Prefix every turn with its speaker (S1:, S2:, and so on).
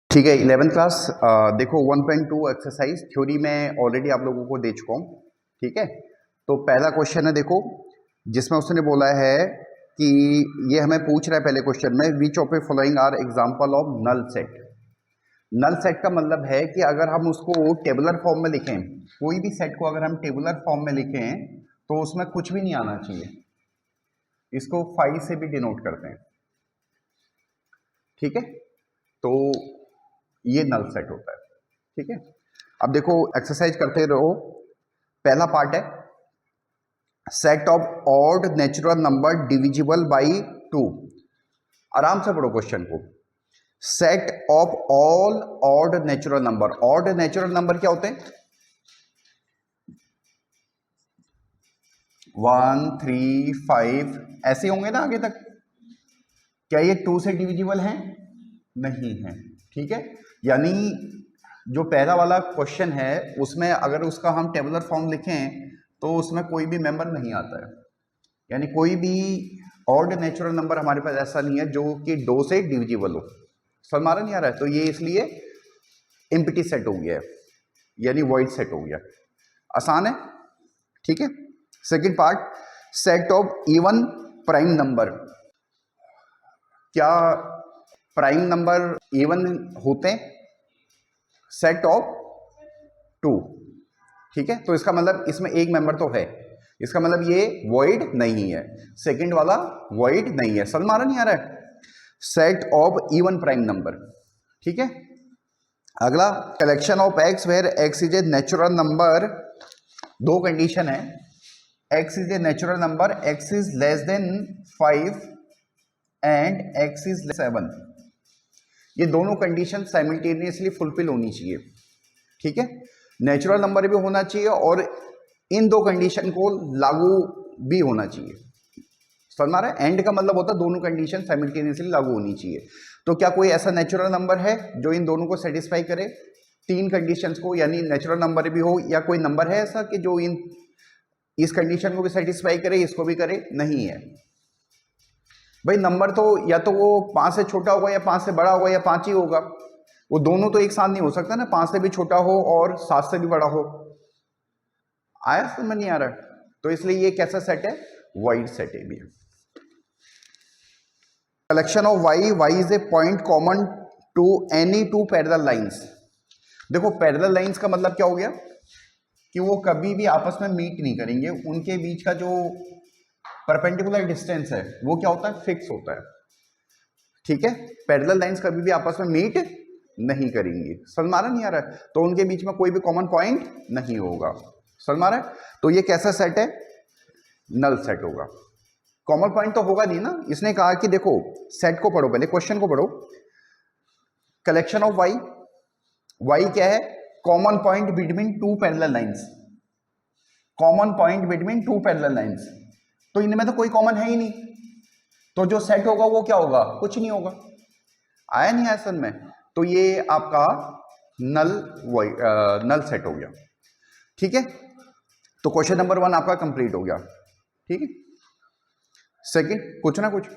S1: ठीक है, 11th class देखो 1.2 एक्सरसाइज थ्योरी में ऑलरेडी आप लोगों को दे चुका हूँ। ठीक है, तो पहला क्वेश्चन है देखो, जिसमें उसने बोला है कि ये हमें पूछ रहा है पहले क्वेश्चन में, which of a following are example of null set. Null set का मतलब है कि अगर हम उसको टेबुलर फॉर्म में लिखें, कोई भी सेट को अगर हम टेबुलर फॉर्म में लिखें तो उसमें कुछ भी नहीं आना चाहिए। इसको 5 से भी डिनोट करते हैं। ठीक है, तो ये नल सेट होता है। ठीक है, अब देखो एक्सरसाइज करते रहो। पहला पार्ट है set of odd natural number divisible by 2। आराम से पढ़ो क्वेश्चन को। Set of all odd natural number. Odd natural number क्या होते हैं? 1, 3, 5 ऐसे होंगे ना आगे तक। क्या ये 2 से डिविजिबल हैं? नहीं है। ठीक है, यानी जो पहला वाला क्वेश्चन है उसमें अगर उसका हम टेबुलर फॉर्म लिखें तो उसमें कोई भी मेंबर नहीं आता है, यानी कोई भी ऑड नेचुरल नंबर हमारे पास ऐसा नहीं है जो कि 2 से डिविजिबल हो। समझ नहीं आ रहा है? तो ये इसलिए एम्प्टी सेट हो गया है, यानी वॉइड सेट हो गया। आसान है। ठीक है, second part set of even prime number. क्या प्राइम नंबर इवन होते हैं? Set of 2। ठीक है, तो इसका मतलब इसमें एक मेंबर तो है, इसका मतलब ये वॉइड नहीं है, सेकंड वाला वॉइड नहीं है। समझ मारा नहीं आ रहा है? Set of even prime number. ठीक है, अगला collection of x where x is a natural number. दो कंडीशन है, x is a natural number, x is less than 5 and x is 7। ये दोनों कंडीशन साइमल्टेनियसली फुलफिल होनी चाहिए। ठीक है, नेचुरल नंबर भी होना चाहिए और इन दो कंडीशन को लागू भी होना चाहिए। समझ में आ रहा है? एंड का मतलब होता है दोनों कंडीशन साइमल्टेनियसली लागू होनी चाहिए। तो क्या कोई ऐसा नेचुरल नंबर है जो इन दोनों को सेटिस्फाई करे, तीन कंडीशंस को, यानी नेचुरल नंबर भी हो, या कोई नंबर है ऐसा कि जो इस कंडीशन को भी सेटिस्फाई करे, इसको भी करे? नहीं है भाई। नंबर तो या तो वो 5 से छोटा होगा या 5 से बड़ा होगा या 5 ही होगा। वो दोनों तो एक साथ नहीं हो सकता ना, 5 से भी छोटा हो और 7 से भी बड़ा हो। आया समझ नहीं आ रहा? तो इसलिए ये कैसा सेट है? वाइड सेट है भी। Collection of y, y is a point common to any two parallel lines. देखो पैरेलल लाइंस का मतलब क्या हो गया कि वो कभी भी आपस में मीट नहीं करेंगे, उनके बीच का जो परपेंडिकुलर डिस्टेंस है वो क्या होता है? फिक्स होता है। ठीक है, पैरेलल लाइंस कभी भी आपस में मीट नहीं करेंगी। समझ में आ रहा नहीं आ रहा है? तो उनके बीच में कोई भी कॉमन पॉइंट नहीं होगा। समझ में आ रहा है? तो ये कैसा सेट है? नल सेट होगा। कॉमन पॉइंट तो होगा नहीं ना। इसने कहा कि देखो सेट को पढ़ो, पहले क्वेश्चन को पढ़ो। कलेक्शन ऑफ वाई, वाई क्या है? Common point between two parallel lines. Common point between two parallel lines. तो इनमें तो कोई कॉमन है ही नहीं, तो जो सेट होगा वो क्या होगा? कुछ नहीं होगा। आया नहीं आया समझ में? तो ये आपका नल सेट हो गया। ठीक है, तो क्वेश्चन नंबर 1 आपका कंप्लीट हो गया। ठीक है, सेकंड कुछ ना कुछ